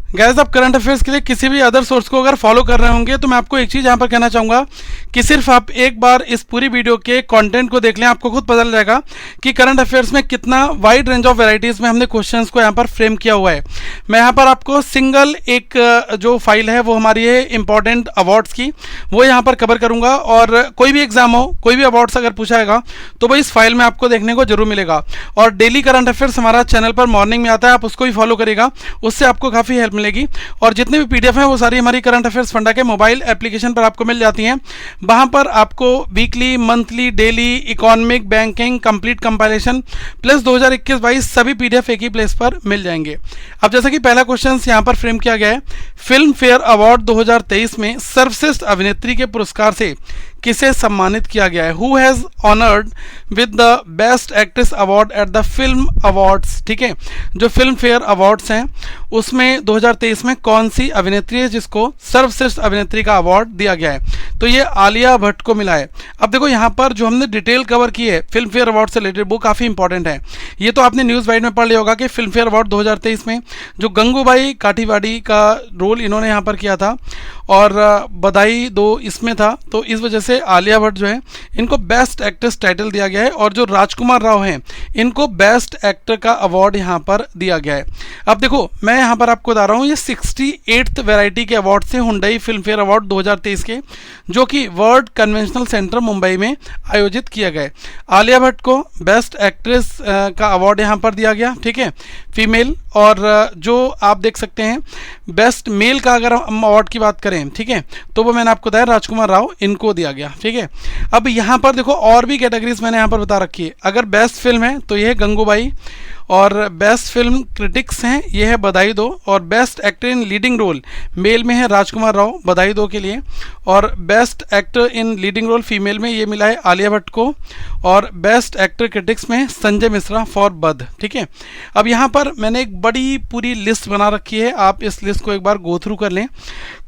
Gas आप current affairs के लिए किसी भी अदर सोर्स को अगर फॉलो कर रहे होंगे तो मैं आपको एक चीज़ यहाँ पर कहना चाहूँगा कि सिर्फ आप एक बार इस पूरी वीडियो के कंटेंट को देख लें, आपको खुद पता चल जाएगा कि करंट अफेयर्स में कितना वाइड रेंज ऑफ वैरायटीज़ में हमने क्वेश्चंस को यहाँ पर फ्रेम किया हुआ है। मैं यहाँ पर आपको सिंगल एक जो फाइल है वो हमारी है इंपॉर्टेंट अवार्ड्स की, वो यहाँ पर कवर करूँगा। और कोई भी एग्जाम हो, कोई भी अवार्ड्स अगर पूछा जाएगा तो वो इस फाइल में आपको देखने को जरूर मिलेगा। और डेली करंट अफेयर्स हमारा चैनल पर मॉर्निंग में आता है, आप उसको भी फॉलो करिएगा, उससे आपको काफ़ी हेल्प मिलेगी। और जितने भी पीडीएफ हैं वो सारी हमारी करंट अफेयर्स फंडा के मोबाइल एप्लीकेशन पर आपको मिल जाती हैं। वहां पर आपको weekly, monthly, daily, economic, banking, complete compilation plus 2021-22 सभी पीडीएफ एक ही प्लेस पर मिल जाएंगे। अब जैसा कि पहला क्वेश्चन यहां पर फ्रेम किया गया है, फिल्म फेयर अवार्ड 2023 में सर्वश्रेष्ठ अभिनेत्री के पुरस्कार से किसे सम्मानित किया गया है? Who has honoured with the best actress award at the film awards. ठीक है, जो फिल्म फेयर अवार्ड्स हैं उसमें 2023 में कौन सी अभिनेत्री है जिसको सर्वश्रेष्ठ अभिनेत्री का अवार्ड दिया गया है? तो ये आलिया भट्ट को मिला है। अब देखो यहाँ पर जो हमने डिटेल कवर की है फिल्म फेयर अवार्ड से रिलेटेड वो काफ़ी इंपॉर्टेंट है। ये तो आपने न्यूज़ वाइड में पढ़ लिया होगा कि फिल्म फेयर अवार्ड 2023 में जो गंगूबाई काठीवाड़ी का रोल इन्होंने यहाँ पर किया था और बधाई दो इसमें था, तो इस वजह से आलिया भट्ट जो है इनको बेस्ट एक्ट्रेस टाइटल दिया गया है। और जो राजकुमार राव हैं इनको बेस्ट एक्टर का अवार्ड यहाँ पर दिया गया है। अब देखो मैं यहाँ पर आपको बता रहा हूँ ये 68th वैरायटी के अवार्ड से हुंडई फिल्म फेयर अवार्ड 2023 के, जो कि वर्ल्ड कन्वेंशनल सेंटर मुंबई में आयोजित किया गया। आलिया भट्ट को बेस्ट एक्ट्रेस का अवार्ड यहाँ पर दिया गया, ठीक है, फीमेल। और जो आप देख सकते हैं बेस्ट मेल का अगर हम अवार्ड की बात करें, ठीक है, तो वो मैंने आपको बताया राजकुमार राव इनको दिया गया। ठीक है, अब यहाँ पर देखो और भी कैटेगरीज मैंने यहाँ पर बता रखी है। अगर बेस्ट फिल्म है तो ये है गंगूबाई, और बेस्ट फिल्म क्रिटिक्स हैं ये है बधाई दो, और best actor in leading role male में है राजकुमार राव बधाई दो के लिए, और best actor in leading role female में ये मिला है आलिया भट्ट को, और बेस्ट एक्टर क्रिटिक्स में संजय मिश्रा फॉर बध। ठीक है, अब यहाँ पर मैंने एक बड़ी पूरी लिस्ट बना रखी है, आप इस लिस्ट को एक बार गो थ्रू कर लें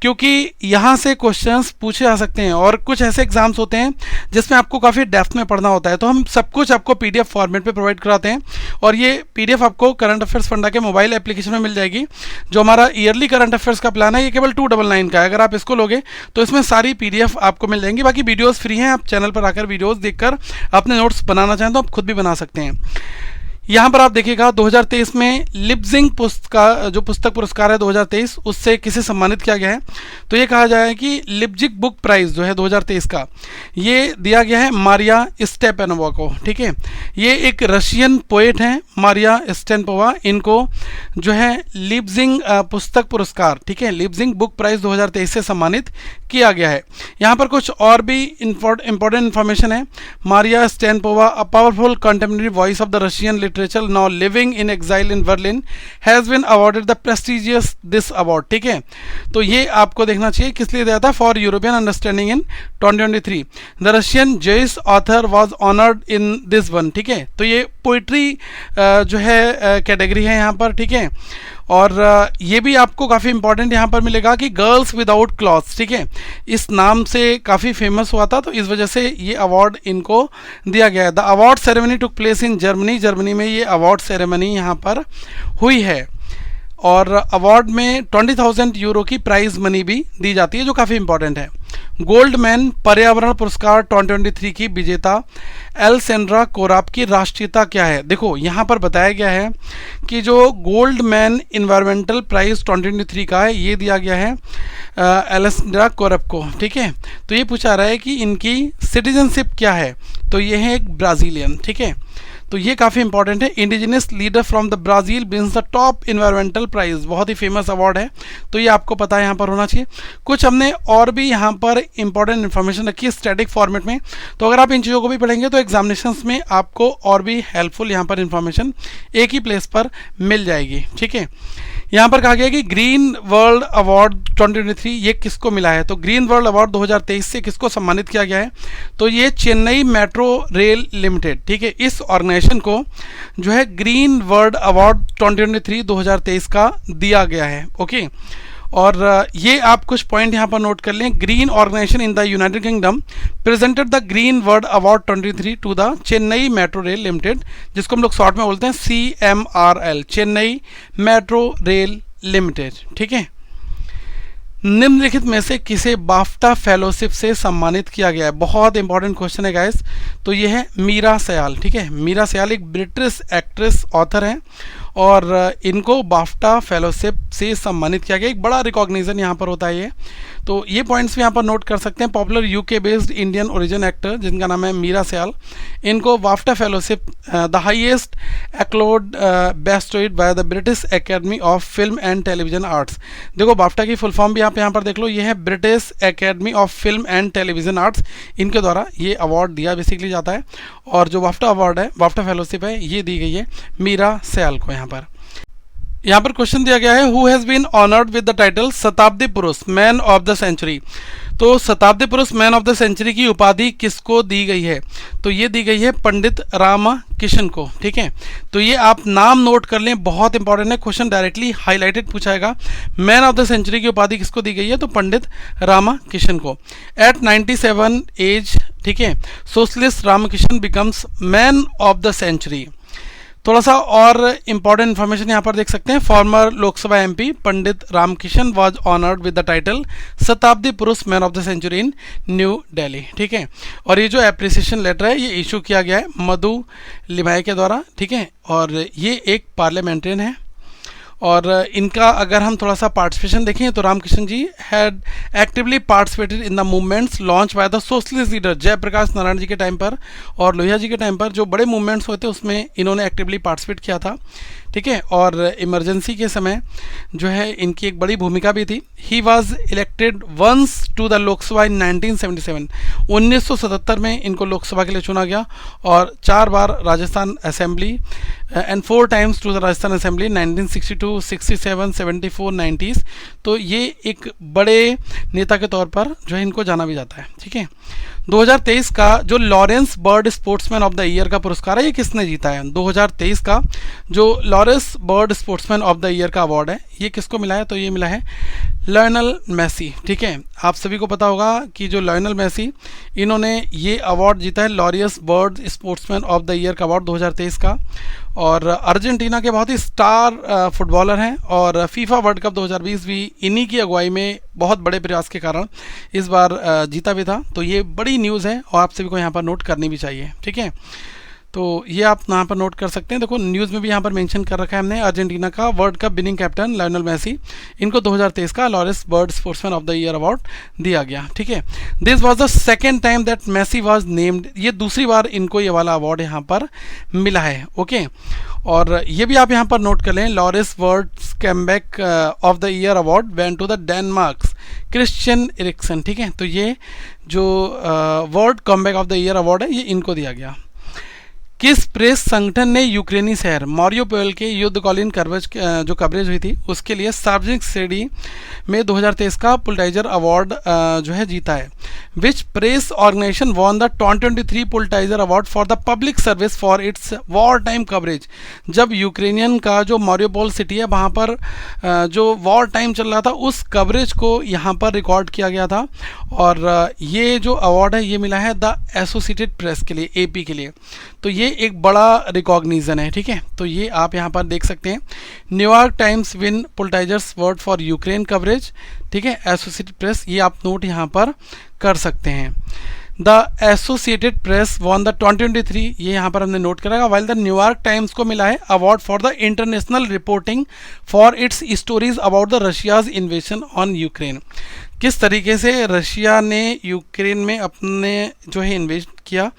क्योंकि यहाँ से क्वेश्चंस पूछे जा सकते हैं। और कुछ ऐसे एग्जाम्स होते हैं जिसमें आपको काफ़ी डेप्थ में पढ़ना होता है, तो हम सब कुछ आपको पीडीएफ फॉर्मेट पे प्रोवाइड कराते हैं। और ये पीडीएफ आपको करंट अफेयर्स फंडा के मोबाइल एप्लीकेशन में मिल जाएगी। जो हमारा ईयरली करंट अफेयर्स का प्लान है ये केवल 299 का है। अगर आप इसको लोगे तो इसमें सारी पीडीएफ आपको मिल जाएंगी। बाकी वीडियोस फ्री हैं, आप चैनल पर आकर वीडियोस देखकर अपने नोट्स बनाना चाहें तो आप खुद भी बना सकते हैं। यहाँ पर आप देखिएगा 2023 में लिपजिंग जो पुस्तक पुरस्कार है 2023 उससे किसे सम्मानित किया गया है? तो ये कहा जाए कि लिपजिग बुक प्राइज़ जो है 2023 का ये दिया गया है मारिया स्टेपनोवा को। ठीक है, ये एक रशियन पोएट हैं मारिया स्टेपनोवा, इनको जो है लिपजिंग पुस्तक पुरस्कार, ठीक है, लिपजिंग बुक प्राइज़ 2023 से सम्मानित किया गया है। यहाँ पर कुछ और भी इंपॉर्टेंट इन्फॉर्मेशन है। Maria Stepanova, a powerful contemporary voice of the Russian literature now living in exile in Berlin, has been awarded the prestigious this award. ठीक है, तो ये आपको देखना चाहिए किस लिए दिया था, for European understanding in 2023 the Russian Jewish author was honoured in this one. ठीक है, तो ये पोइट्री जो है कैटेगरी है यहाँ पर। ठीक है, और ये भी आपको काफ़ी इंपॉर्टेंट यहाँ पर मिलेगा कि गर्ल्स विदाउट क्लॉथ्स, ठीक है, इस नाम से काफ़ी फेमस हुआ था, तो इस वजह से ये अवार्ड इनको दिया गया है। The award ceremony took place in Germany में ये अवार्ड सेरेमनी यहाँ पर हुई है। और अवार्ड में 20,000 यूरो की प्राइज मनी भी दी जाती है जो काफ़ी इंपॉर्टेंट है। गोल्डमैन पर्यावरण पुरस्कार 2023 की विजेता एलसेंड्रा कोराप की राष्ट्रीयता क्या है? देखो यहाँ पर बताया गया है कि जो गोल्डमैन इन्वायरमेंटल प्राइज 2023 का है ये दिया गया है एलेसेंड्रा कोराप को। ठीक है, तो ये पूछा रहा है कि इनकी सिटीजनशिप क्या है, तो ये है एक ब्राज़ीलियन। ठीक है, तो ये काफ़ी इंपॉर्टेंट है। Indigenous leader from the Brazil wins the top environmental prize, बहुत ही फेमस अवार्ड है, तो ये आपको पता है यहाँ पर होना चाहिए। कुछ हमने और भी यहाँ पर इंपॉर्टेंट इन्फॉर्मेशन रखी है स्टैटिक फॉर्मेट में, तो अगर आप इन चीज़ों को भी पढ़ेंगे तो एग्जामिनेशंस में आपको और भी हेल्पफुल यहाँ पर इन्फॉर्मेशन एक ही प्लेस पर मिल जाएगी। ठीक है, यहाँ पर कहा गया कि ग्रीन वर्ल्ड अवार्ड 2023 ये किसको मिला है? तो ग्रीन वर्ल्ड अवार्ड 2023 से किसको सम्मानित किया गया है? तो ये चेन्नई मेट्रो रेल लिमिटेड, ठीक है, इस ऑर्गेनाइजेशन को जो है ग्रीन वर्ल्ड अवार्ड 2023 का दिया गया है। ओके, और ये आप कुछ पॉइंट यहाँ पर नोट कर लें। Green organisation in the United Kingdom presented the green world award 2023 to the Chennai metro rail limited, जिसको हम लोग शॉर्ट में बोलते हैं CMRL, Chennai metro rail limited. ठीक है, निम्नलिखित में से किसे बाफ्टा फेलोशिप से सम्मानित किया गया है? बहुत इंपॉर्टेंट क्वेश्चन है गाइस। तो ये है मीरा सयाल। ठीक है, मीरा सयाल एक ब्रिटिश एक्ट्रेस ऑथर हैं और इनको बाफ्टा फेलोशिप से सम्मानित किया गया। एक बड़ा रिकॉग्निशन यहाँ पर होता है ये, तो ये पॉइंट्स भी यहाँ पर नोट कर सकते हैं। Popular UK based Indian origin actor जिनका नाम है मीरा सयाल, इनको BAFTA fellowship the highest accolade bestowed by the British Academy of Film and Television Arts. देखो बाफ्टा की फुल फॉर्म भी आप यहाँ पर देख लो, ये है British Academy of Film and Television Arts. इनके द्वारा ये अवार्ड दिया बेसिकली जाता है और जो बाफ्टा अवार्ड है, बाफ्टा फेलोशिप है, ये दी गई है मीरा सयाल को। यहाँ पर क्वेश्चन दिया गया है, who has been honoured with the title Shatabdi Purush man of the century. तो शताब्दी Purush man of the century की उपाधि किसको दी गई है? तो ये दी गई है पंडित रामकिशन को। ठीक है, तो ये आप नाम नोट कर लें, बहुत इंपॉर्टेंट है, क्वेश्चन डायरेक्टली हाईलाइटेड पूछाएगा। मैन ऑफ द सेंचुरी की उपाधि किसको दी गई है? तो पंडित रामकिशन को। एट 97 एज, ठीक है, socialist Ramkishan becomes man of the century. थोड़ा सा और इंपॉर्टेंट इन्फॉर्मेशन यहाँ पर देख सकते हैं। Former Lok Sabha MP Pandit Ramkishan was honoured with the title Shatabdi Purush man of the century in New Delhi. ठीक है, और ये जो एप्रिसिएशन लेटर है ये इशू किया गया है मधु लिमाय के द्वारा। ठीक है, और ये एक पार्लियामेंटेरियन है और इनका अगर हम थोड़ा सा पार्टिसिपेशन देखें तो Ramkishan ji had actively participated in the movements launched by the socialist leader Jayaprakash Narayan ji के टाइम पर और लोहिया जी के टाइम पर जो बड़े मूवमेंट्स हुए थे उसमें इन्होंने एक्टिवली पार्टिसिपेट किया था। ठीक है, और इमरजेंसी के समय जो है इनकी एक बड़ी भूमिका भी थी। He was elected once to the Lok Sabha in 1977। 1977 में इनको लोकसभा के लिए चुना गया और 4 बार Rajasthan assembly and 4 times to the Rajasthan assembly 1962, 67, 74, 90s। तो ये एक बड़े नेता के तौर पर जो है इनको जाना भी जाता है। ठीक है, 2023 का जो Lawrence world sportsman of the year का पुरस्कार है ये किसने जीता है? 2023 का जो Lawrence world sportsman of the year का अवार्ड है ये किसको मिला है? तो ये मिला है लायनल मेसी। ठीक है, आप सभी को पता होगा कि जो लायनल मेसी इन्होंने ये अवार्ड जीता है Laureus bird sportsman of the year का अवार्ड 2023 का। और अर्जेंटीना के बहुत ही स्टार फुटबॉलर हैं और फीफा वर्ल्ड कप 2020 भी इन्हीं की अगुवाई में बहुत बड़े प्रयास के कारण इस बार जीता भी था। तो ये बड़ी न्यूज़ है और आप सभी को यहाँ पर नोट करनी भी चाहिए। ठीक है, तो ये आप यहाँ पर नोट कर सकते हैं। देखो न्यूज़ में भी यहाँ पर मेंशन कर रखा है हमने, अर्जेंटीना का world cup winning captain Lionel Messi, इनको 2023 का Laureus world sportsman of the year award दिया गया। ठीक है, this was the second time that Messi was named. ये दूसरी बार इनको ये वाला अवार्ड यहाँ पर मिला है। ओके, और ये भी आप यहाँ पर नोट कर लें, Laureus world comeback of the year award went to the Denmark's Christian Eriksen. ठीक है, तो ये जो world comeback of the year award है ये इनको दिया गया। किस प्रेस संगठन ने यूक्रेनी शहर मारियोपोल के युद्धकालीन जो कवरेज हुई थी उसके लिए सार्वजनिक श्रेणी में 2023 का पुलिट्जर अवार्ड जो है जीता है? Which press organisation won the 2023 Pulitzer award for the public service for its war time coverage. जब यूक्रेनियन का जो मारियोपोल सिटी है वहाँ पर जो वॉर टाइम चल रहा था उस कवरेज को यहाँ पर रिकॉर्ड किया गया था और ये जो अवार्ड है ये मिला है द एसोसिएटेड प्रेस के लिए, AP के लिए। तो ये एक बड़ा रिकॉग्निशन है। ठीक है, तो ये आप यहाँ पर देख सकते हैं, New York Times win Pulitzers award for Ukraine coverage. ठीक है, एसोसिएटेड प्रेस, ये आप नोट यहाँ पर कर सकते हैं। The associated press von the 2023, ये यहाँ पर हमने नोट करेगा। वाइल द न्यूयॉर्क टाइम्स को मिला है award for the international reporting for its stories about the Russia's invasion on Ukraine. किस तरीके से रशिया ने यूक्रेन में अपने जो है इन्वेस्ट किया,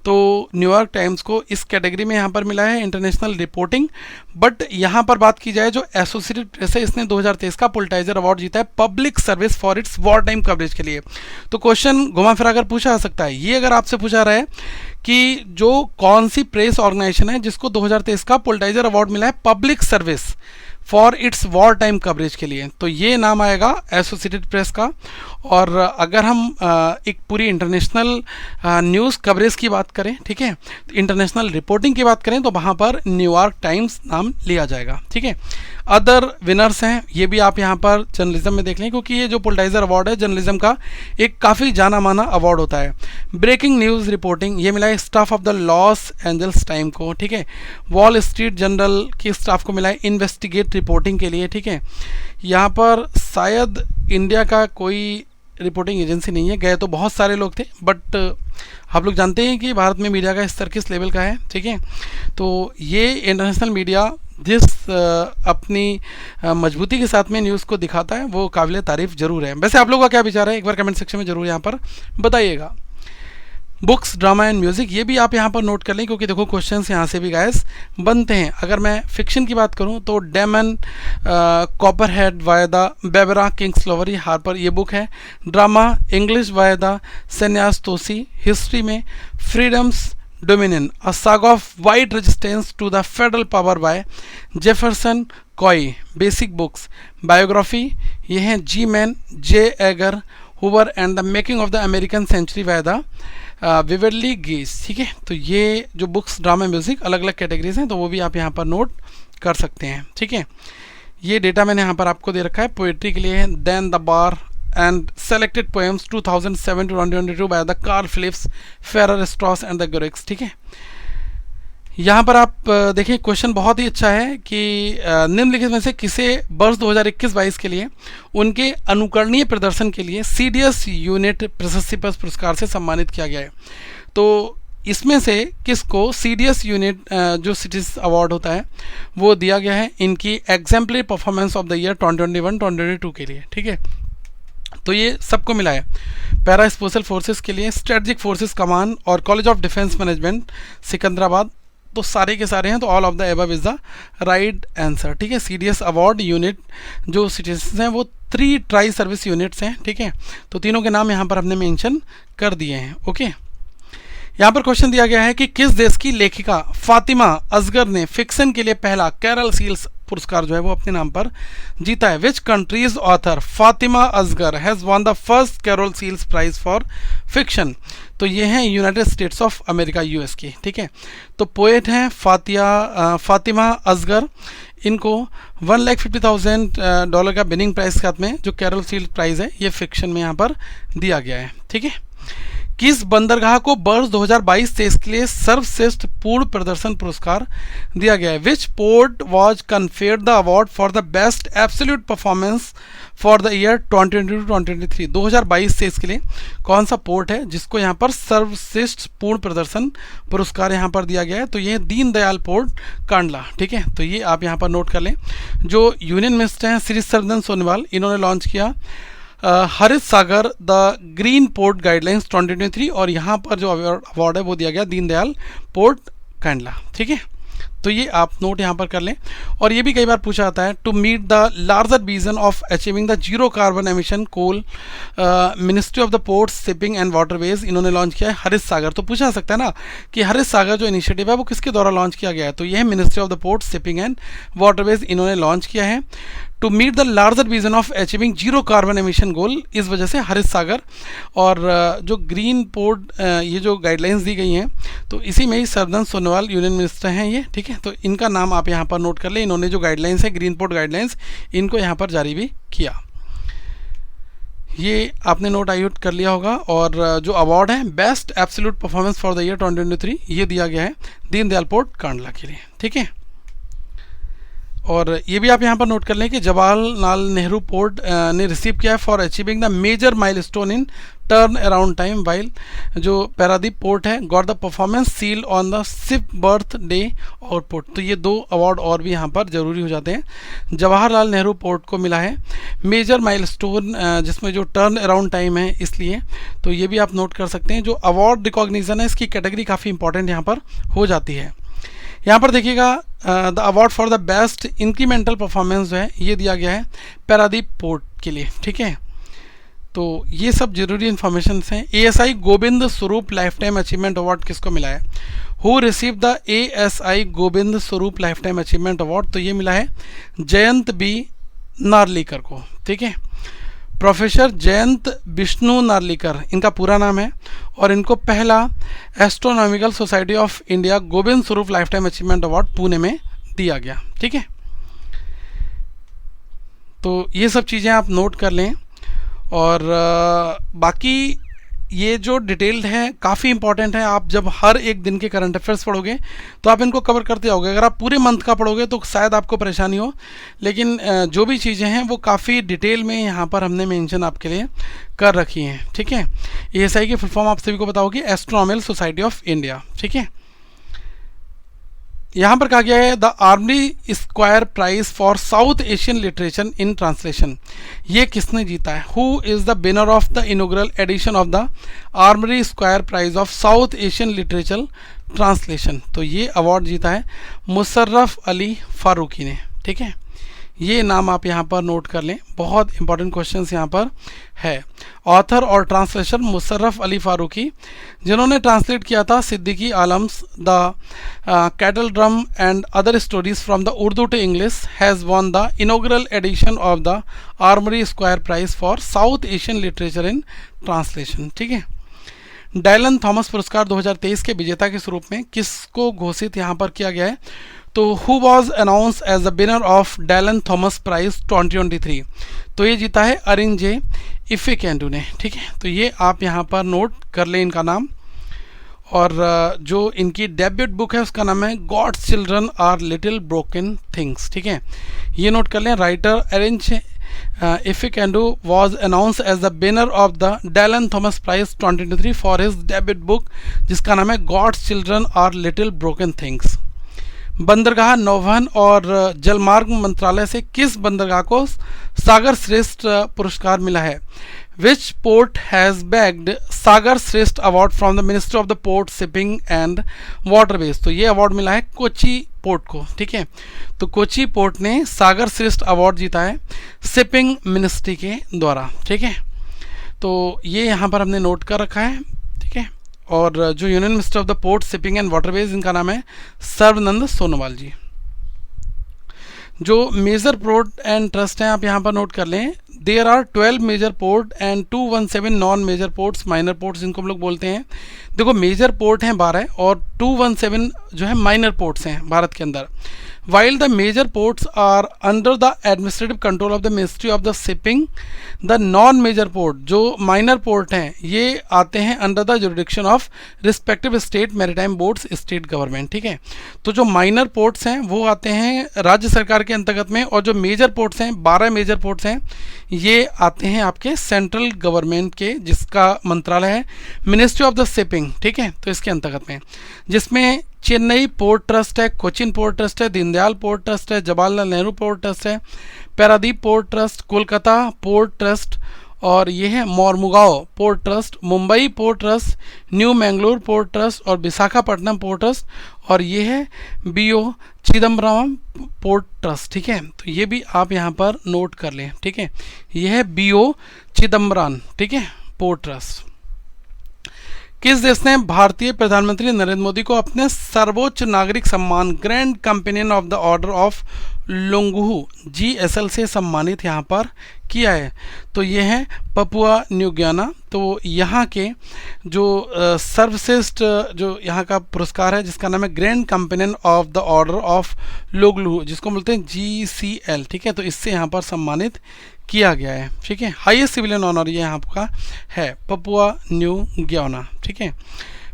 तो न्यूयॉर्क टाइम्स को इस कैटेगरी में यहाँ पर मिला है इंटरनेशनल रिपोर्टिंग। बट यहाँ पर बात की जाए जो एसोसिएटेड प्रेस है इसने 2023 का पुलिट्जर अवार्ड जीता है public service for its war time coverage के लिए। तो क्वेश्चन घुमा फिरा कर पूछा जा सकता है, ये अगर आपसे पूछा रहा है कि जो कौन सी प्रेस ऑर्गेनाइजेशन है जिसको 2023 का पुलिट्जर अवार्ड मिला है public service for its war time coverage के लिए, तो ये नाम आएगा एसोसिएटेड प्रेस का। और अगर हम एक पूरी इंटरनेशनल न्यूज़ कवरेज की बात करें, ठीक है, तो इंटरनेशनल रिपोर्टिंग की बात करें तो वहाँ पर न्यूयॉर्क टाइम्स नाम लिया जाएगा। ठीक है, अदर विनर्स हैं, ये भी आप यहाँ पर जर्नलिज्म में देख लें क्योंकि ये जो पुलिट्जर अवार्ड है जर्नलिज्म का एक काफ़ी जाना माना अवार्ड होता है। ब्रेकिंग न्यूज़ रिपोर्टिंग ये मिला है staff of the Los Angeles time को। ठीक है, वॉल स्ट्रीट जर्नल के स्टाफ को मिला है इन्वेस्टिगेट नीट रिपोर्टिंग के लिए, ठीक है। यहाँ पर शायद इंडिया का कोई रिपोर्टिंग एजेंसी नहीं है, गए तो बहुत सारे लोग थे, बट आप लोग जानते हैं कि भारत में मीडिया का स्तर किस लेवल का है, ठीक है। तो ये इंटरनेशनल मीडिया जिस अपनी मजबूती के साथ में न्यूज़ को दिखाता है वो काबिल तारीफ़ ज़रूर है। वैसे आप लोगों का क्या विचार है, एक बार कमेंट सेक्शन में ज़रूर यहाँ पर बताइएगा। बुक्स, ड्रामा एंड म्यूज़िक, ये भी आप यहाँ पर नोट कर लें, क्योंकि देखो क्वेश्चंस यहाँ से भी गाइस बनते हैं। अगर मैं फिक्शन की बात करूँ तो Demon Copperhead via the Barbara Kingsolver Harper, ये बुक है। Drama English via the Sanaz Toossi. History में Freedom's Dominion a saga of white resistance to the federal power by Jefferson Cowie. Basic Books, biography ये हैं G man, J Edgar Hoover and the making of the American century by the Beverly Gage, ठीक है। तो ये जो books, drama, music अलग अलग categories हैं, तो वो भी आप यहाँ पर नोट कर सकते हैं, ठीक है। ये डेटा मैंने यहाँ पर आपको दे रखा है। पोइट्री के लिए है then the bar and selected poems 2007 to 2022 by the Carl Phillips, Farrar Straus and the Giroux, ठीक है। यहाँ पर आप देखिए क्वेश्चन बहुत ही अच्छा है कि निम्नलिखित में से किसे वर्ष 2021-22 के लिए उनके अनुकरणीय प्रदर्शन के लिए सीडीएस यूनिट प्रशस्ति पुरस्कार से सम्मानित किया गया है। तो इसमें से किसको सीडीएस यूनिट जो सिटीज अवार्ड होता है वो दिया गया है इनकी exemplary performance of the year 2021-2022 के लिए, ठीक है। तो ये सबको मिला है। पैरा स्पेशल फोर्सेस के लिए स्ट्रेटजिक फोर्सेस कमान और college of defence management Secunderabad, तो सारे के सारे हैं, तो all of the above is the right answer, ठीक है। सीडीएस अवार्ड यूनिट जो सिटीजन्स हैं वो 3 ट्राई सर्विस यूनिट्स हैं, ठीक है। तो तीनों के नाम यहाँ पर हमने मेंशन कर दिए हैं, ओके। यहाँ पर क्वेश्चन दिया गया है कि किस देश की लेखिका फातिमा असगर ने फिक्शन के लिए पहला कैरल सील्स पुरस्कार जो है वो अपने नाम पर जीता है। Which countries author Fatima Asghar has won the first Carol Shields prize for fiction. तो ये हैं United States of America, US की, ठीक है। तो पोएट हैं फातिमा असगर, इनको $1,50,000 का बिनिंग प्राइस के साथ में जो कैरल सील्स प्राइज है ये फिक्शन में यहाँ पर दिया गया है, ठीक है। किस बंदरगाह को वर्ष 2022 से इसके लिए सर्वश्रेष्ठ पूर्ण प्रदर्शन पुरस्कार दिया गया है। Which port was conferred the award for the best absolute performance for the year 2022-2023। 2022 से इसके लिए कौन सा पोर्ट है जिसको यहाँ पर सर्वश्रेष्ठ पूर्ण प्रदर्शन पुरस्कार यहाँ पर दिया गया है। तो ये दीनदयाल पोर्ट कांडला, ठीक है। तो ये आप यहाँ पर नोट कर लें। जो यूनियन मिनिस्टर हैं श्री सर्बानंद सोनोवाल, इन्होंने लॉन्च किया हरित सागर द ग्रीन पोर्ट गाइडलाइंस 2023, और यहाँ पर जो अवार्ड है वो दिया गया दीनदयाल पोर्ट कांडला, ठीक है। तो ये आप नोट यहाँ पर कर लें। और ये भी कई बार पूछा जाता है to meet the larger vision of achieving the zero carbon emission goal, ministry of the ports shipping and waterways इन्होंने लॉन्च किया है हरित सागर। तो पूछा जा सकता है ना कि हरित सागर जो इनिशिएटिव है वो किसके द्वारा लॉन्च किया गया है। तो ये है ministry of the ports shipping and waterways, इन्होंने लॉन्च किया है to meet the larger vision of achieving zero carbon emission goal, इस वजह से हरित सागर। और जो ग्रीन पोर्ट ये जो गाइडलाइंस दी गई हैं तो इसी में ही सर्बानंद सोनोवाल यूनियन मिनिस्टर हैं ये, ठीक है। तो इनका नाम आप यहाँ पर नोट कर लें। इन्होंने जो गाइडलाइंस है ग्रीन पोर्ट गाइडलाइंस इनको यहाँ पर जारी भी किया। ये आपने नोट आउट कर लिया होगा। और जो अवार्ड है best absolute performance for the year 2023 ये दिया गया है दीनदयाल पोर्ट कांडला के लिए, ठीक है। और ये भी आप यहाँ पर नोट कर लें कि जवाहरलाल नेहरू पोर्ट ने रिसीव किया है for achieving the major milestone in turn around time, while जो पारादीप पोर्ट है got the performance seal on the ship berth day output. तो ये 2 अवार्ड और भी यहाँ पर जरूरी हो जाते हैं। जवाहरलाल नेहरू पोर्ट को मिला है मेजर माइलस्टोन जिसमें जो टर्न अराउंड टाइम है इसलिए, तो ये भी आप नोट कर सकते हैं। जो अवार्ड रिकॉग्निशन है इसकी कैटेगरी काफ़ी इंपॉर्टेंट यहाँ पर हो जाती है। यहाँ पर देखिएगा the award for the best incremental performance जो है ये दिया गया है पारादीप पोर्ट के लिए, ठीक है। तो ये सब जरूरी इन्फॉर्मेशन हैं। ASI Govind Swarup life time achievement award किसको मिला है। Who receive the ASI Govind Swarup life time achievement award, तो ये मिला है जयंत बी नार्लिकर को, ठीक है। प्रोफेसर जयंत विष्णु नार्लिकर इनका पूरा नाम है, और इनको पहला astronomical society of India Govind Swarup life time achievement award Pune में दिया गया, ठीक है। तो ये सब चीज़ें आप नोट कर लें। और बाकी ये जो डिटेल्ड है काफ़ी इंपॉर्टेंट है। आप जब हर एक दिन के करंट अफेयर्स पढ़ोगे तो आप इनको कवर करते आओगे। अगर आप पूरे मंथ का पढ़ोगे तो शायद आपको परेशानी हो, लेकिन जो भी चीज़ें हैं वो काफ़ी डिटेल में यहाँ पर हमने मेंशन आपके लिए कर रखी हैं। ठीक है, ASI की फुल फॉर्म आप सभी को पता होगी, एस्ट्रोनॉमिकल सोसाइटी ऑफ इंडिया। ठीक है, यहाँ पर कहा गया है the Armory Square prize for South Asian literature in translation. ये किसने जीता है? Who is the winner of the inaugural edition of the Armory Square prize of South Asian literature translation. तो ये अवार्ड जीता है मुशर्रफ अली फारूकी ने। ठीक है, ये नाम आप यहाँ पर नोट कर लें, बहुत इंपॉर्टेंट क्वेश्चंस यहाँ पर है। ऑथर और ट्रांसलेटर मुशर्रफ अली फारूकी, जिन्होंने ट्रांसलेट किया था Siddiqui Alam's the cattle drum and other stories from the Urdu to English, has won the inaugural edition of the Armory Square prize for South Asian literature in translation. ठीक है, Dylan Thomas पुरस्कार 2023 के विजेता के स्वरूप में किसको घोषित यहाँ पर किया गया है? तो who was announce as the winner of Dylan Thomas prize 2023? तो ये जीता है अरिंजे इफेकेंडू ने। ठीक है, तो ये आप यहाँ पर नोट कर लें इनका नाम। और जो इनकी डेब्यूट बुक है उसका नाम है God's children are little broken things. ठीक है, ये नोट कर लें। Writer Arinze Ifeakandu was announce as the winner of the Dylan Thomas prize 2023 for his debut book, जिसका नाम है God's children are little broken things. बंदरगाह, नौवहन और जलमार्ग मंत्रालय से किस बंदरगाह को सागर श्रेष्ठ पुरस्कार मिला है? विच पोर्ट हैज़ बैग्ड सागर श्रेष्ठ award from the ministry of the port, shipping and waterways? तो ये अवार्ड मिला है कोची पोर्ट को। ठीक है, तो कोची पोर्ट ने सागर श्रेष्ठ अवार्ड जीता है शिपिंग मिनिस्ट्री के द्वारा। ठीक है, तो ये यहाँ पर हमने नोट कर रखा है। ठीक है, और जो union minister of the port, shipping and waterways, इनका नाम है सर्वनंद सोनोवाल जी। जो मेजर पोर्ट एंड ट्रस्ट हैं आप यहाँ पर नोट कर लें। There are 12 major port and 217 non major ports, minor ports इनको हम लोग बोलते हैं। देखो, मेजर पोर्ट हैं 12 और 217 जो है माइनर पोर्ट्स हैं भारत के अंदर। While the major ports are under the administrative control of the Ministry of the Shipping, the non-major port जो minor port हैं ये आते हैं under the jurisdiction of respective state maritime boards, state government। ठीक है, तो जो minor ports हैं वो आते हैं राज्य सरकार के अंतर्गत में, और जो major ports हैं 12 major ports हैं ये आते हैं आपके सेंट्रल गवर्नमेंट के, जिसका मंत्रालय है मिनिस्ट्री ऑफ द शिपिंग। ठीक है, तो इसके अंतर्गत में, जिसमें चेन्नई पोर्ट ट्रस्ट है, कोचिन पोर्ट ट्रस्ट है, दीनदयाल पोर्ट ट्रस्ट है, जवाहरलाल नेहरू पोर्ट ट्रस्ट है, Paradip port trust, Kolkata port trust, और ये है Mormugao port trust, Mumbai port trust, new Mangalore port trust और विशाखापट्टनम पोर्ट ट्रस्ट, और ये है BO चिदम्बरम पोर्ट ट्रस्ट। ठीक है, तो ये भी आप यहाँ पर नोट कर लें। ठीक है, ये है BO चिदम्बरम, ठीक है, पोर्ट ट्रस्ट। किस देश ने भारतीय प्रधानमंत्री नरेंद्र मोदी को अपने सर्वोच्च नागरिक सम्मान Grand Companion of the Order of Logohu GSL से सम्मानित यहाँ पर किया है? तो ये है पपुआ न्यू गियाना। तो यहाँ के जो सर्वश्रेष्ठ जो यहाँ का पुरस्कार है जिसका नाम है Grand Companion of the Order of Logohu, जिसको बोलते हैं GCL। ठीक है, तो इससे यहाँ पर सम्मानित किया गया है। ठीक है, हाईएस्ट सिविलियन ऑनर ये यहाँ का है पपुआ न्यू गियाना। ठीक है,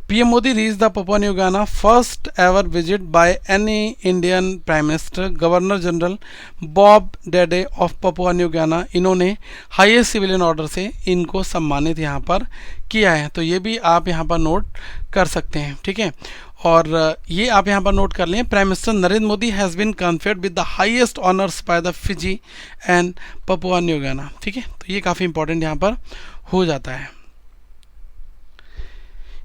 PM Modi reach the Papua New Guinea first ever visit by any Indian prime minister, governor general Bob Dadae of Papua New Guinea. इन्होंने हाईएस्ट सिविलियन ऑर्डर से इनको सम्मानित यहाँ पर किया है, तो ये भी आप यहाँ पर नोट कर सकते हैं। ठीक है, और ये आप यहाँ पर नोट कर लें, prime minister Narendra Modi has been conferred with the highest honours by the Fiji and Papua New Guinea. ठीक है, तो ये काफ़ी इंपॉर्टेंट यहाँ पर हो जाता है।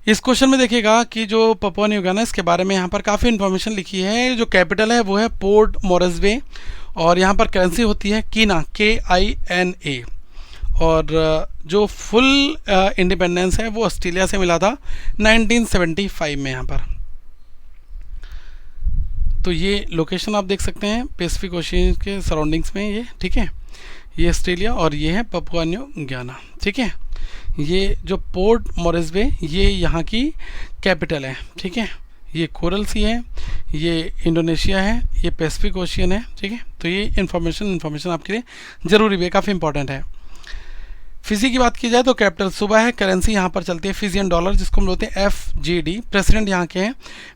इस क्वेश्चन में देखिएगा कि जो पपुआ न्यू गियाना, इसके बारे में यहाँ पर काफ़ी इन्फॉर्मेशन लिखी है। जो कैपिटल है वो है पोर्ट मोरेस्बे, और यहाँ पर करेंसी होती है कीना, KINA, और जो फुल इंडिपेंडेंस है वो ऑस्ट्रेलिया से मिला था 1975 में यहाँ पर। तो ये लोकेशन आप देख सकते हैं पैसिफिक ओशियन के सराउंडिंग्स में ये। ठीक है, ये ऑस्ट्रेलिया और ये है पपुआ न्यू गियाना। ठीक है, ये जो पोर्ट मोरेस्बे ये यहाँ की कैपिटल है। ठीक है, ये कोरल सी है, ये इंडोनेशिया है, ये पैसिफिक ओशियन है। ठीक है, तो ये इन्फॉर्मेशन आपके लिए ज़रूरी भी है, काफ़ी इंपॉर्टेंट है। फिजी की बात की जाए तो कैपिटल सुबह है, करेंसी यहाँ पर चलती है फिजियन डॉलर, जिसको हम बोलते हैं FGD। प्रेसिडेंट यहाँ के हैं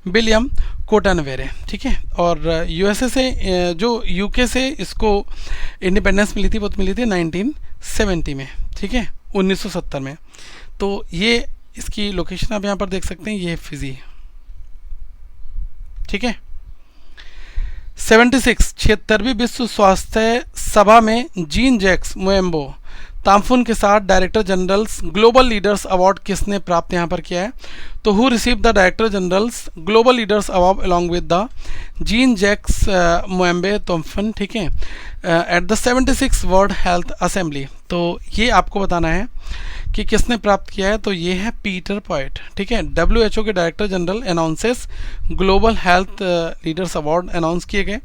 विलियम कोटनवेरे, ठीक है। और यूएसए से जो यूके से इसको इंडिपेंडेंस मिली थी वो तो मिली थी 1970 में, ठीक है, 1970 में। तो ये इसकी लोकेशन आप यहाँ पर देख सकते हैं, ये है फिजी, ठीक है। 76वीं विश्व स्वास्थ्य सभा में जीन जैक्स मोएम्बो तामफुन के साथ director general's global leaders award किसने प्राप्त यहाँ पर किया है? तो who receive the director general's global leaders award along with the Jean Jacques Muyembe Tamfum, ठीक है, at the 76 world health assembly. तो ये आपको बताना है कि किसने प्राप्त किया है, तो ये है पीटर पॉइट, ठीक है। WHO के director general announces global health leaders award announce किए गए,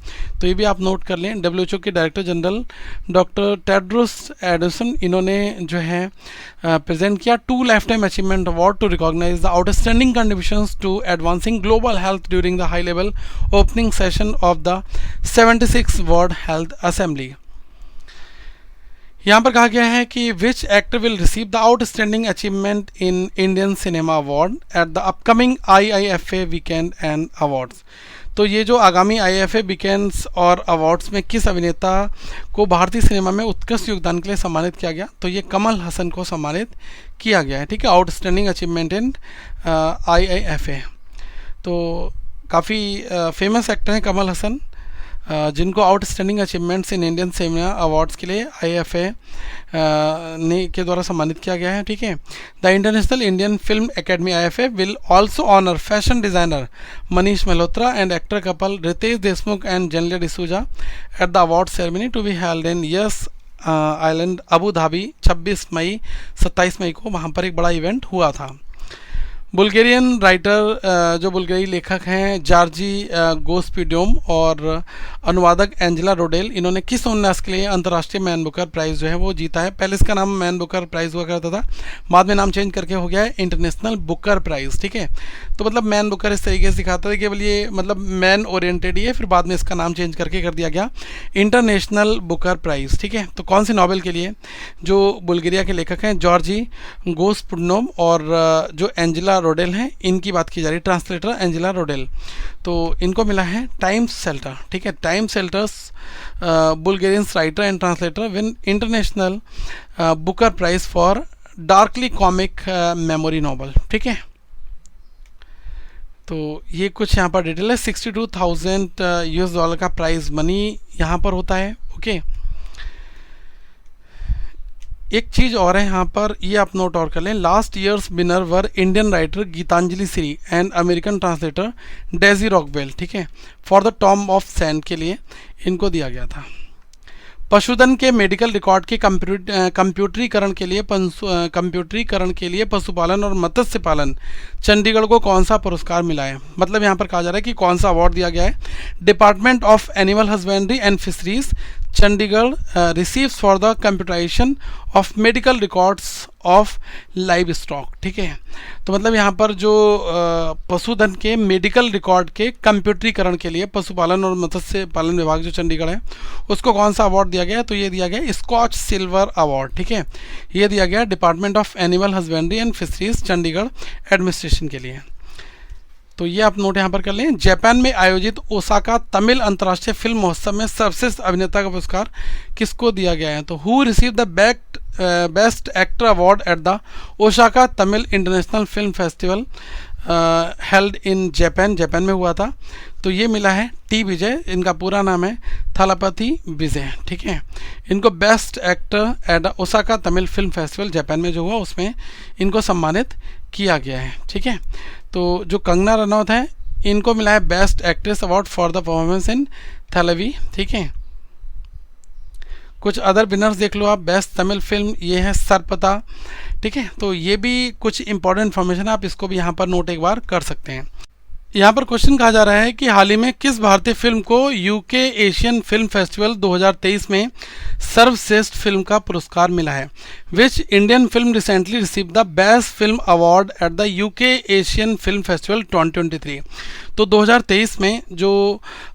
तो ये भी आप नोट कर लें। WHO के डायरेक्टर जनरल डॉक्टर टेड्रोस एडोसन, इन्होंने जो है प्रेजेंट किया 2 life time achievement award to recognise the outstanding contributions to advancing global health during the high level opening session of the 76 world health assembly. यहाँ पर कहा गया है कि which actor will receive the outstanding achievement in Indian cinema award at the upcoming IIFA weekend and awards. तो ये जो आगामी IIFA वीकेंड्स और अवार्ड्स में किस अभिनेता को भारतीय सिनेमा में उत्कृष्ट योगदान के लिए सम्मानित किया गया, तो ये कमल हसन को सम्मानित किया गया है, ठीक है, आउटस्टैंडिंग अचीवमेंट इन IIFA। तो काफ़ी फेमस एक्टर हैं कमल हसन, जिनको outstanding achievements in Indian cinema awards के लिए IIFA ने के द्वारा सम्मानित किया गया है, ठीक है। The international Indian film academy IIFA will also honour fashion designer Manish Malhotra and actor couple Riteish Deshmukh and Genelia D'Souza at the award ceremony to be held in Yas island Abu Dhabi 27 मई को वहाँ पर एक बड़ा इवेंट हुआ था। बुल्गेरियन राइटर जो बुल्गारी लेखक हैं जार्जी गोस्पिडोम और अनुवादक एंजेला रोडेल, इन्होंने किस उपन्यास के लिए अंतर्राष्ट्रीय मैन बुकर प्राइज़ जो है वो जीता है? पहले इसका नाम मैन बुकर प्राइज़ हुआ करता था, बाद में नाम चेंज करके हो गया है इंटरनेशनल बुकर प्राइज़, ठीक है। तो मतलब मैन बुकर इस तरीके से दिखाता है, केवल ये मतलब मैन ओरिएंटेड ही है, फिर बाद में इसका नाम चेंज करके कर दिया गया इंटरनेशनल बुकर प्राइज़, ठीक है। तो कौन सी नॉवेल के लिए? जो बुल्गारिया के लेखक हैं जॉर्जी गोस्पिडोम और जो एंजेला रोडेल हैं, इनकी बात की जा रही है, ट्रांसलेटर एंजेला रोडेल। तो इनको मिला है टाइम्स सेल्टर, ठीक है, time's shelter Bulgarian writer and translator win international Booker prize for darkly comic memory novel, ठीक है। तो ये कुछ यहाँ पर डिटेल है। $62,000 US का प्राइज मनी यहाँ पर होता है, ओके। एक चीज़ और है यहाँ पर, ये आप नोट और कर लें, last years winner were Indian writer Geetanjali Shree and American translator Daisy Rockwell, ठीक है, for the tomb of sand के लिए इनको दिया गया था। पशुधन के मेडिकल रिकॉर्ड के कंप्यूटरीकरण के लिए पशुपालन और मत्स्य पालन चंडीगढ़ को कौन सा पुरस्कार मिला है? मतलब यहाँ पर कहा जा रहा है कि कौन सा अवार्ड दिया गया है। Department of animal husbandry and fisheries Chandigarh receives for the computerisation of medical records of livestock, ठीक है। तो मतलब यहाँ पर जो पशुधन के मेडिकल रिकॉर्ड के कंप्यूटरीकरण के लिए पशुपालन और मत्स्य पालन विभाग जो चंडीगढ़ है उसको कौन सा अवार्ड दिया गया? तो ये दिया गया स्कॉच सिल्वर अवार्ड, ठीक है। ये दिया गया department of animal husbandry and fisheries Chandigarh administration के लिए। तो ये आप नोट यहाँ पर कर लें। जापान में आयोजित ओसाका तमिल अंतर्राष्ट्रीय फिल्म महोत्सव में सर्वश्रेष्ठ अभिनेता का पुरस्कार किसको दिया गया है? तो who receive the best actor award at the Osaka Tamil international film festival held in Japan, Japan में हुआ था। तो ये मिला है टी विजय, इनका पूरा नाम है थलापति विजय, ठीक है। इनको best actor at the Osaka Tamil film festival Japan में जो हुआ उसमें इनको सम्मानित किया गया है, ठीक है। तो जो कंगना रनौत है इनको मिला है best actress award for the performance in Thalaivii, ठीक है। कुछ अदर विनर्स देख लो आप। बेस्ट तमिल फिल्म ये है सरपता, ठीक है। तो ये भी कुछ इंपॉर्टेंट इन्फॉर्मेशन है, आप इसको भी यहाँ पर नोट एक बार कर सकते हैं। यहाँ पर क्वेश्चन कहा जा रहा है कि हाल ही में किस भारतीय फिल्म को यूके एशियन फिल्म फेस्टिवल 2023 में सर्वश्रेष्ठ फिल्म का पुरस्कार मिला है? Which Indian film recently receive the best film award at the UK Asian film festival 2023? तो 2023 में जो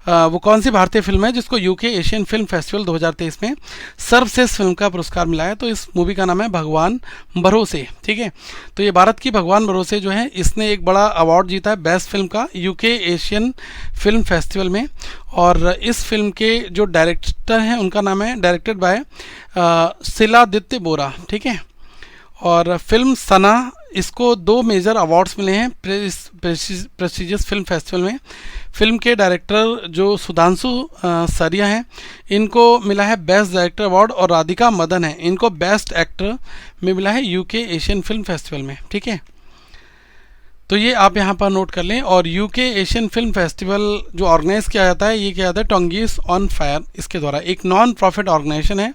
वो कौन सी भारतीय फिल्म है जिसको यूके एशियन फिल्म फेस्टिवल 2023 में सर्वश्रेष्ठ फिल्म का पुरस्कार मिला है? तो इस मूवी का नाम है भगवान भरोसे। ठीक है, तो ये भारत की भगवान भरोसे जो है इसने एक बड़ा अवार्ड जीता है बेस्ट फिल्म का यूके एशियन फिल्म फेस्टिवल में। और इस फिल्म के जो डायरेक्टर हैं उनका नाम है डायरेक्टेड बाय शिलादित्य बोरा। ठीक है, और फिल्म सना, इसको 2 मेजर अवार्ड्स मिले हैं प्रेस्टिजियस फिल्म फेस्टिवल में। फिल्म के डायरेक्टर जो सुधांशु सरिया हैं इनको मिला है बेस्ट डायरेक्टर अवार्ड, और राधिका मदन है इनको बेस्ट एक्टर में मिला है यूके एशियन फिल्म फेस्टिवल में। ठीक है, तो ये आप यहाँ पर नोट कर लें। और यूके एशियन फिल्म फेस्टिवल जो ऑर्गेनाइज किया जाता है ये किया जाता है टोंगिस ऑन फायर, इसके द्वारा, एक नॉन प्रॉफिट ऑर्गेनाइजेशन है।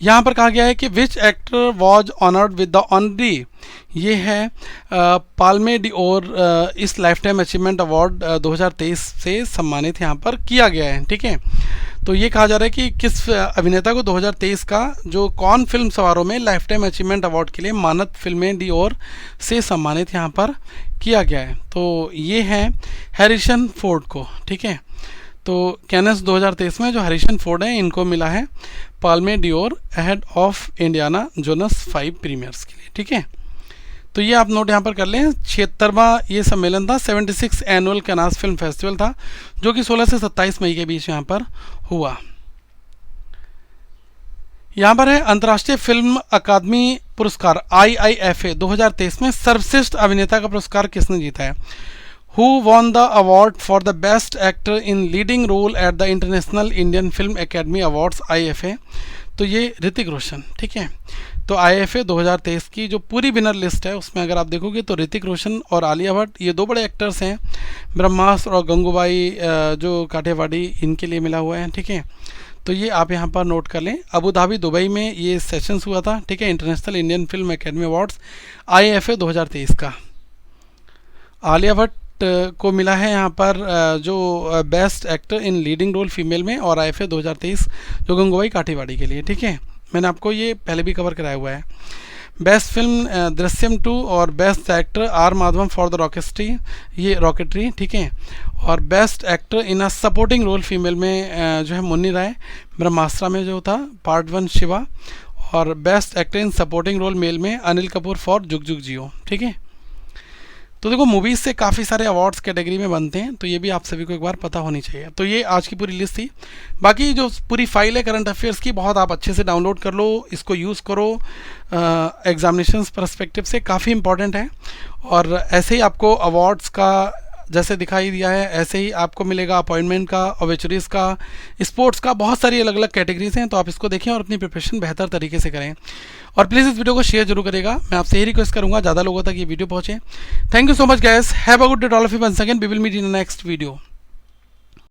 यहाँ पर कहा गया है कि which actor was honoured with the honorary, ये है पाल्मे डी ओर, इस लाइफ टाइम अचीवमेंट अवार्ड 2023 से सम्मानित यहाँ पर किया गया है। ठीक है, तो ये कहा जा रहा है कि किस अभिनेता को 2023 का जो कॉन फिल्म समारोह में लाइफ टाइम अचीवमेंट अवार्ड के लिए मानद फिल्में डी ओर से सम्मानित यहाँ पर किया गया है। तो ये है हैरिसन फोर्ड को। ठीक है, तो कैनस 2023 में जो हैरिसन फोर्ड है इनको मिला है Palme Dior ahead of Indiana Jonas 5 premiers के लिए। ठीक है, तो ये आप नोट यहाँ पर कर लें। 76वां ये सम्मेलन था, 76 एनुअल कैनास फिल्म फेस्टिवल था जो कि 16 से 27 मई के बीच यहाँ पर हुआ। यहाँ पर है अंतर्राष्ट्रीय फिल्म अकादमी पुरस्कार IIFA 2023 में सर्वश्रेष्ठ अभिनेता का पुरस्कार किसने जीता है? Who won the award for the best actor in leading role at the International Indian Film Academy Awards IFA? तो ये ऋतिक रोशन। ठीक है, तो IFA 2023 की जो पूरी विनर लिस्ट है उसमें अगर आप देखोगे तो ऋतिक रोशन और आलिया भट्ट ये 2 बड़े एक्टर्स हैं, ब्रह्मास्त्र और गंगूबाई जो काठियावाड़ी, इनके लिए मिला हुआ है। ठीक है, तो ये आप यहाँ पर नोट कर लें। अबू धाबी दुबई में ये सेशंस हुआ था। ठीक है, international Indian film academy awards IFA 2023 का। आलिया भट्ट को मिला है यहाँ पर जो best actor in leading role female में, और IFA 2023 जो गंगूबाई काठियावाड़ी के लिए। ठीक है, मैंने आपको ये पहले भी कवर कराया हुआ है। बेस्ट फिल्म दृश्यम 2 और best actor R Madhavan for the Rocketry. ठीक है, और best actor in a supporting role female में जो है मुन्नी राय ब्रह्मास्त्र में जो था पार्ट 1 शिवा, और best actor in supporting role male में अनिल कपूर फॉर जुग जुग जियो। ठीक है, तो देखो मूवीज़ से काफ़ी सारे अवार्ड्स कैटेगरी में बनते हैं, तो ये भी आप सभी को एक बार पता होनी चाहिए। तो ये आज की पूरी लिस्ट थी। बाकी जो पूरी फाइल है करंट अफेयर्स की बहुत आप अच्छे से डाउनलोड कर लो, इसको यूज़ करो एग्जामिनेशंस पर्सपेक्टिव से, काफ़ी इंपॉर्टेंट है। और ऐसे ही आपको अवार्ड्स का जैसे दिखाई दिया है ऐसे ही आपको मिलेगा अपॉइंटमेंट का, ऑब्चुरीज का, स्पोर्ट्स का, बहुत सारी अलग अलग कैटेगरीज हैं। तो आप इसको देखें और अपनी प्रिपरेशन बेहतर तरीके से करें। और प्लीज़ इस वीडियो को शेयर जरूर करेगा, मैं आपसे यही रिक्वेस्ट करूंगा ज़्यादा लोगों तक ये वीडियो पहुंचे। Thank you so much guys, have a good day all of you, once again we will meet in the next video.